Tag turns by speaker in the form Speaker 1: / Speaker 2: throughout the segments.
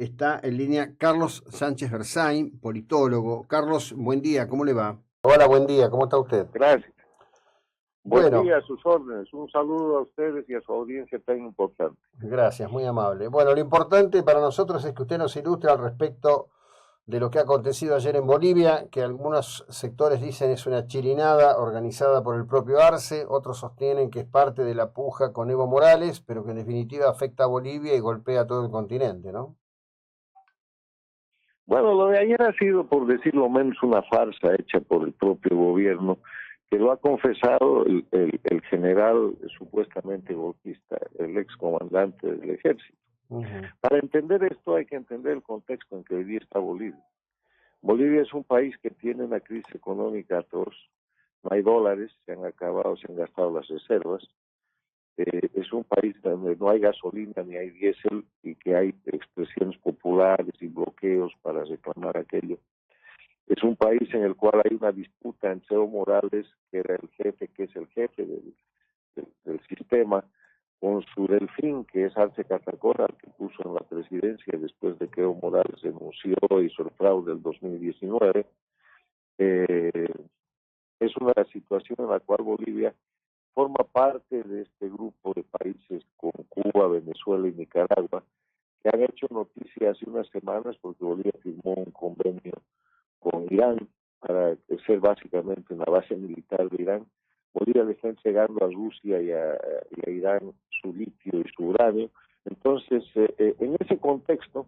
Speaker 1: está en línea Carlos Sánchez Berzain, politólogo. Carlos, buen día, ¿cómo le va?
Speaker 2: Hola, buen día, ¿cómo está usted?
Speaker 3: Gracias. Buen
Speaker 1: Bueno,
Speaker 3: día, a sus órdenes. Un saludo a ustedes y a su audiencia tan importante.
Speaker 1: gracias, muy amable. Bueno, lo importante para nosotros es que usted nos ilustre al respecto de lo que ha acontecido ayer en Bolivia, que algunos sectores dicen es una chirinada organizada por el propio Arce, otros sostienen que es parte de la puja con Evo Morales, pero que en definitiva afecta a Bolivia y golpea a todo el continente, ¿no?
Speaker 3: Bueno, lo de ayer ha sido, por decirlo menos, una farsa hecha por el propio gobierno, que lo ha confesado el general supuestamente golpista, el excomandante del ejército. Para entender esto hay que entender el contexto en que hoy día está Bolivia. Bolivia es un país que tiene una crisis económica atroz, no hay dólares, se han acabado, se han gastado las reservas. Es un país donde no hay gasolina ni hay diésel y que hay expresiones populares y bloqueos para reclamar aquello. Es un país en el cual hay una disputa entre Evo Morales, que era el jefe, que es el jefe del sistema, con su delfín, que es Arce Catacora, que puso en la presidencia después de que Evo Morales renunció y hizo el fraude del 2019. Es una situación en la cual Bolivia forma parte de este grupo de países con Cuba, Venezuela y Nicaragua, que han hecho noticia hace unas semanas porque Bolivia firmó un convenio con Irán para ser básicamente una base militar de Irán. Bolivia le está entregando a Rusia y a Irán su litio y su uranio. Entonces, en ese contexto,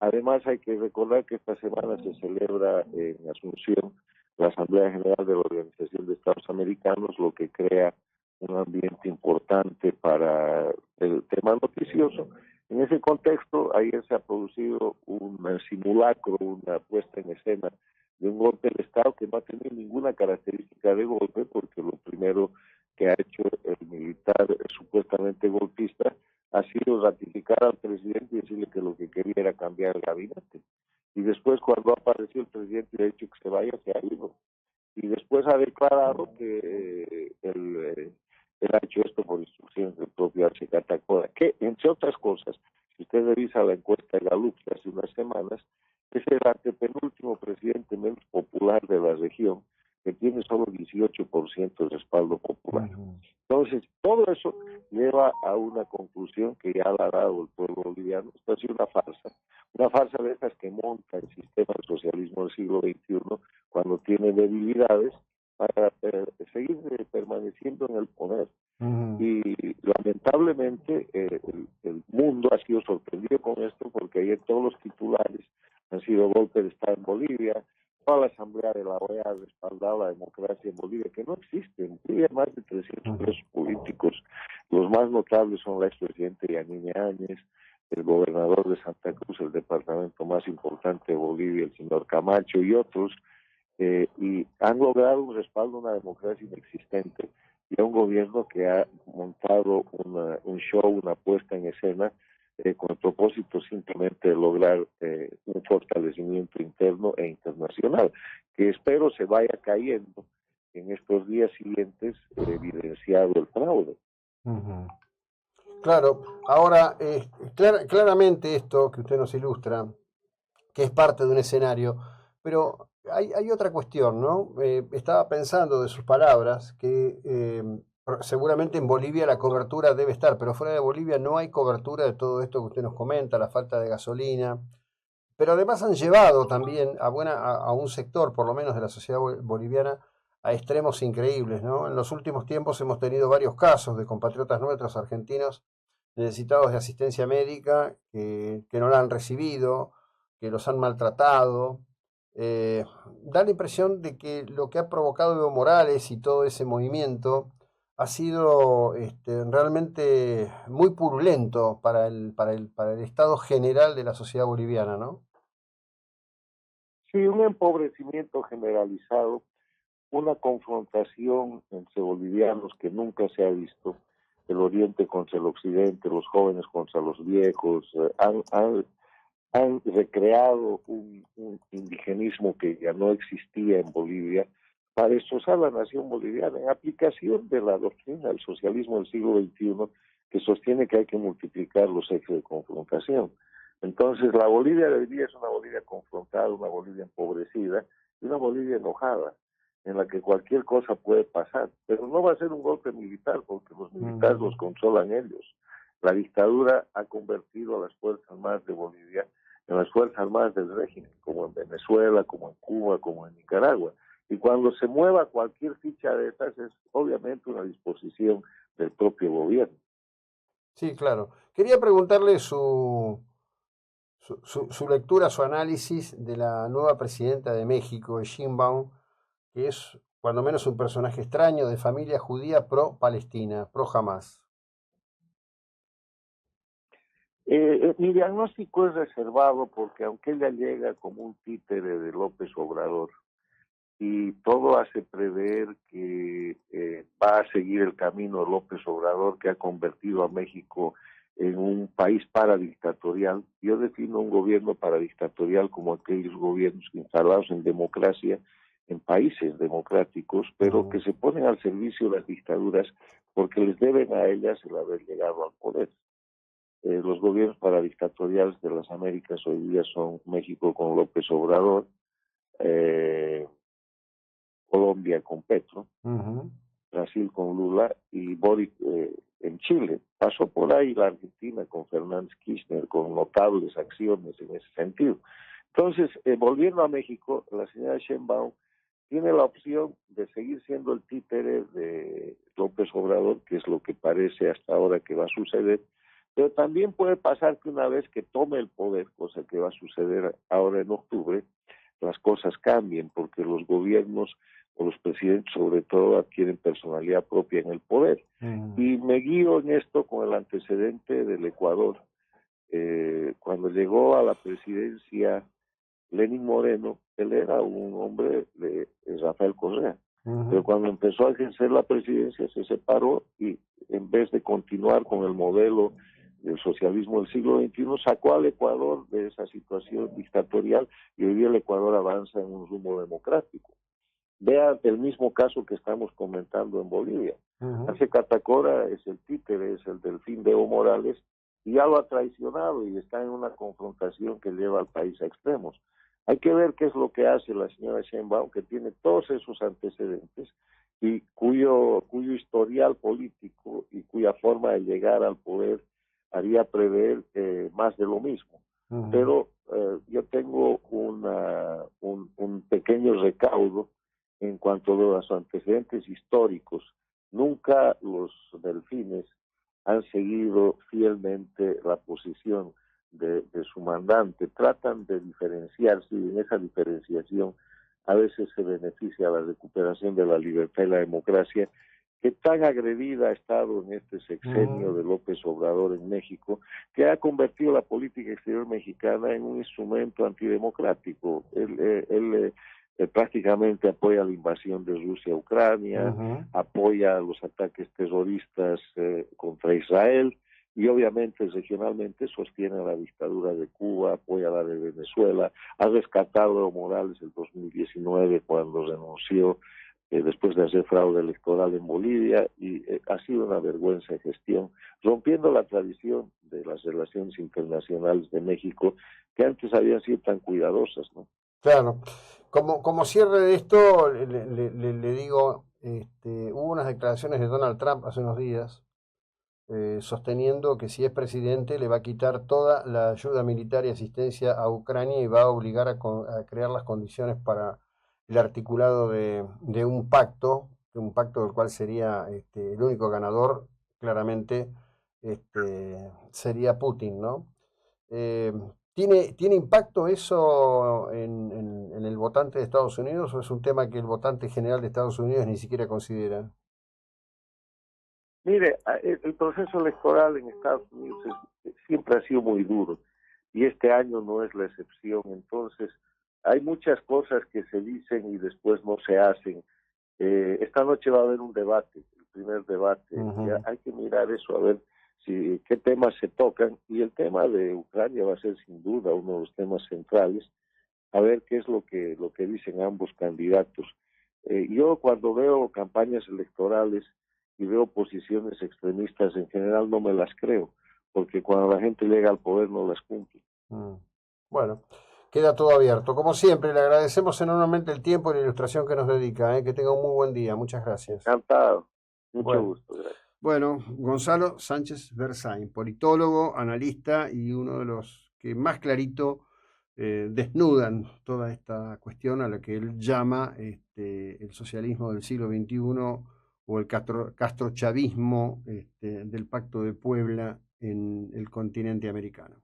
Speaker 3: además hay que recordar que esta semana se celebra en Asunción la Asamblea General de la Organización de Estados Americanos, lo que crea un ambiente importante para el tema noticioso. En ese contexto, ayer se ha producido un simulacro, una puesta en escena de un golpe de Estado que no ha tenido ninguna característica de golpe, porque lo primero que ha hecho el militar supuestamente golpista ha sido ratificar al presidente y decirle que lo que quería era cambiar el gabinete. Y después, cuando ha aparecido el presidente y ha dicho que se vaya, se ha ido. Y después ha declarado que él ha hecho esto por instrucciones del propio Arce Catacora, que, entre otras cosas, si usted revisa la encuesta de Gallup de hace unas semanas, es el antepenúltimo presidente menos popular de la región, que tiene solo 18% de respaldo popular. Entonces, todo eso lleva a una conclusión que ya la ha dado el pueblo boliviano. Esto ha sido una farsa de esas que monta el sistema del socialismo del siglo XXI cuando tiene debilidades para seguir permaneciendo en el poder. Y lamentablemente el mundo ha sido sorprendido con esto porque ayer todos los titulares han sido golpe de Estado en Bolivia, toda la Asamblea de la OEA ha respaldado la democracia en Bolivia, que no existe. En Bolivia hay más de 300 presos políticos. Los más notables son la expresidenta Yanine Áñez, el gobernador de Santa Cruz, el departamento más importante de Bolivia, el señor Camacho y otros, y han logrado un respaldo a una democracia inexistente y a un gobierno que ha montado un show, una puesta en escena con el propósito simplemente de lograr un fortalecimiento interno e internacional, que espero se vaya cayendo en estos días siguientes, evidenciado el fraude.
Speaker 1: Claro, ahora, claramente esto que usted nos ilustra, que es parte de un escenario, pero hay otra cuestión, ¿no? Estaba pensando de sus palabras que seguramente en Bolivia la cobertura debe estar, pero fuera de Bolivia no hay cobertura de todo esto que usted nos comenta, la falta de gasolina, pero además han llevado también a un sector, por lo menos de la sociedad boliviana, a extremos increíbles, ¿no? En los últimos tiempos hemos tenido varios casos de compatriotas nuestros argentinos necesitados de asistencia médica que no la han recibido, que los han maltratado. Da la impresión de que lo que ha provocado Evo Morales y todo ese movimiento ha sido realmente muy purulento para el estado general de la sociedad boliviana, ¿no?
Speaker 3: Sí, un empobrecimiento generalizado, una confrontación entre bolivianos que nunca se ha visto, el oriente contra el occidente, los jóvenes contra los viejos, han recreado un indigenismo que ya no existía en Bolivia para destrozar la nación boliviana en aplicación de la doctrina del socialismo del siglo XXI que sostiene que hay que multiplicar los hechos de confrontación. Entonces, la Bolivia de hoy día es una Bolivia confrontada, una Bolivia empobrecida y una Bolivia enojada, en la que cualquier cosa puede pasar. Pero no va a ser un golpe militar, porque los militares los controlan ellos. La dictadura ha convertido a las Fuerzas Armadas de Bolivia en las Fuerzas Armadas del régimen, como en Venezuela, como en Cuba, como en Nicaragua. Y cuando se mueva cualquier ficha de estas, es obviamente una disposición del propio gobierno.
Speaker 1: Sí, claro. Quería preguntarle su lectura, su análisis de la nueva presidenta de México, Sheinbaum, que es cuando menos un personaje extraño de familia judía pro-Palestina, pro-Hamas.
Speaker 3: Mi diagnóstico es reservado porque aunque ella llega como un títere de López Obrador y todo hace prever que va a seguir el camino de López Obrador, que ha convertido a México en un país paradictatorial. Yo defino un gobierno paradictatorial como aquellos gobiernos instalados en democracia, en países democráticos, pero que se ponen al servicio de las dictaduras porque les deben a ellas el haber llegado al poder. Los gobiernos paradictatoriales de las Américas hoy día son México con López Obrador, Colombia con Petro, Brasil con Lula y Boric en Chile. Pasó por ahí la Argentina con Fernández Kirchner, con notables acciones en ese sentido. Entonces, volviendo a México, la señora Sheinbaum tiene la opción de seguir siendo el títere de López Obrador, que es lo que parece hasta ahora que va a suceder, pero también puede pasar que una vez que tome el poder, cosa que va a suceder ahora en octubre, las cosas cambien, porque los gobiernos o los presidentes sobre todo adquieren personalidad propia en el poder. Y me guío en esto con el antecedente del Ecuador. Cuando llegó a la presidencia Lenín Moreno, él era un hombre de Rafael Correa. Pero cuando empezó a ejercer la presidencia se separó y en vez de continuar con el modelo del socialismo del siglo XXI, sacó al Ecuador de esa situación dictatorial y hoy día el Ecuador avanza en un rumbo democrático. Vea el mismo caso que estamos comentando en Bolivia. Hace Catacora es el títere, es el delfín de Evo Morales, y ya lo ha traicionado y está en una confrontación que lleva al país a extremos. Hay que ver qué es lo que hace la señora Sheinbaum, que tiene todos esos antecedentes y cuyo historial político y cuya forma de llegar al poder haría prever más de lo mismo. Pero yo tengo un pequeño recaudo en cuanto a los antecedentes históricos. Nunca los delfines han seguido fielmente la posición de su mandante. Tratan de diferenciarse y en esa diferenciación a veces se beneficia la recuperación de la libertad y la democracia, que tan agredida ha estado en este sexenio de López Obrador en México, que ha convertido la política exterior mexicana en un instrumento antidemocrático. Él prácticamente apoya la invasión de Rusia a Ucrania, apoya los ataques terroristas contra Israel y obviamente regionalmente sostiene a la dictadura de Cuba, apoya a la de Venezuela, ha rescatado a Evo Morales en 2019 cuando renunció después de hacer fraude electoral en Bolivia y ha sido una vergüenza de gestión, rompiendo la tradición de las relaciones internacionales de México que antes habían sido tan cuidadosas, ¿no?
Speaker 1: Claro. Como cierre de esto, le digo, hubo unas declaraciones de Donald Trump hace unos días sosteniendo que si es presidente le va a quitar toda la ayuda militar y asistencia a Ucrania y va a obligar a crear las condiciones para el articulado de un pacto del cual sería el único ganador, claramente, sería Putin, ¿no? Eh, ¿tiene impacto eso en el votante de Estados Unidos o es un tema que el votante general de Estados Unidos ni siquiera considera?
Speaker 3: Mire, el proceso electoral en Estados Unidos siempre ha sido muy duro y este año no es la excepción. Entonces, hay muchas cosas que se dicen y después no se hacen. Esta noche va a haber un debate, el primer debate. Ya hay que mirar eso, a ver qué temas se tocan. Y el tema de Ucrania va a ser sin duda uno de los temas centrales. A ver qué es lo que dicen ambos candidatos. Yo cuando veo campañas electorales y veo posiciones extremistas en general no me las creo, porque cuando la gente llega al poder no las cumple.
Speaker 1: Mm. Bueno, queda todo abierto. Como siempre, le agradecemos enormemente el tiempo y la ilustración que nos dedica, ¿eh? Que tenga un muy buen día. Muchas gracias.
Speaker 3: Encantado, mucho
Speaker 1: Bueno,
Speaker 3: gusto, gracias.
Speaker 1: bueno, Gonzalo Sánchez Berzain, politólogo, analista y uno de los que más clarito desnudan toda esta cuestión a la que él llama el socialismo del siglo XXI o el castrochavismo del Pacto de Puebla en el continente americano.